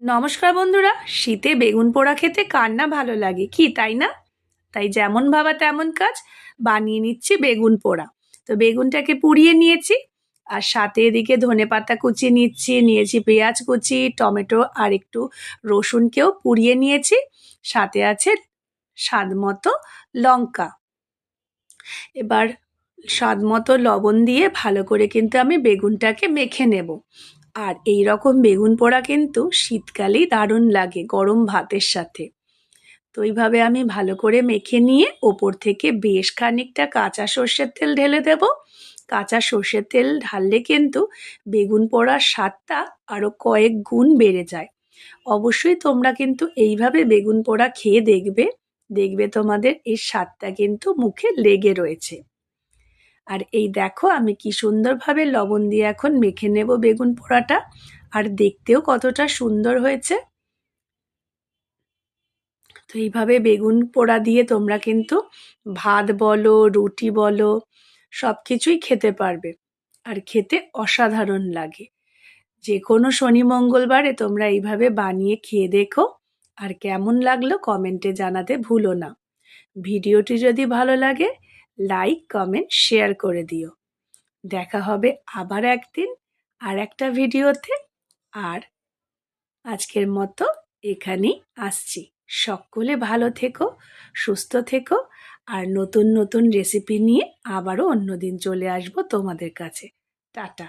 নমস্কার বন্ধুরা। শীতে বেগুন পোড়া খেতে কার না ভালো লাগে, কি তাই না? তাই যেমন ভাবা তেমন কাজ, বানিয়ে নিচ্ছি বেগুন পোড়া। তো বেগুনটাকে পুড়িয়ে নিয়েছি, আর সাথে এদিকে ধনেপাতা কুচি নিয়েছি পেঁয়াজ কুচি, টমেটো আর একটু রসুনকেও পুড়িয়ে নিয়েছি। সাথে আছে স্বাদ মতো লঙ্কা। এবার স্বাদ মতো লবণ দিয়ে ভালো করে কিন্তু আমি বেগুনটাকে মেখে নেব। আর এই রকম বেগুন পোড়া কিন্তু শীতকালেই দারুণ লাগে গরম ভাতের সাথে। তো এইভাবে আমি ভালো করে মেখে নিয়ে ওপর থেকে বেশ খানিকটা কাঁচা সর্ষের তেল ঢেলে দেব। কাঁচা সর্ষের তেল ঢাললে কিন্তু বেগুন পোড়ার স্বাদটা আরও কয়েক গুণ বেড়ে যায়। অবশ্যই তোমরা কিন্তু এইভাবে বেগুন পোড়া খেয়ে দেখবে, দেখবে তোমাদের এর স্বাদটা কিন্তু মুখে লেগে রয়েছে। আর এই দেখো আমি কি সুন্দরভাবে লবণ দিয়ে এখন মেখে নেব বেগুন পোড়াটা, আর দেখতেও কতটা সুন্দর হয়েছে। তো এইভাবে বেগুন পোড়া দিয়ে তোমরা কিন্তু ভাত বলো, রুটি বলো, সব কিছুই খেতে পারবে, আর খেতে অসাধারণ লাগে। যে কোনো শনি মঙ্গলবারে তোমরা এইভাবে বানিয়ে খেয়ে দেখো, আর কেমন লাগলো কমেন্টে জানাতে ভুলো না। ভিডিওটি যদি ভালো লাগে লাইক কমেন্ট শেয়ার করে দিও। দেখা হবে আবার একদিন আর একটা ভিডিওতে। আর আজকের মতো এখানেই আসছি। সকলে ভালো থেকো, সুস্থ থেকো, আর নতুন নতুন রেসিপি নিয়ে আবারও অন্যদিন চলে আসবো তোমাদের কাছে। টাটা।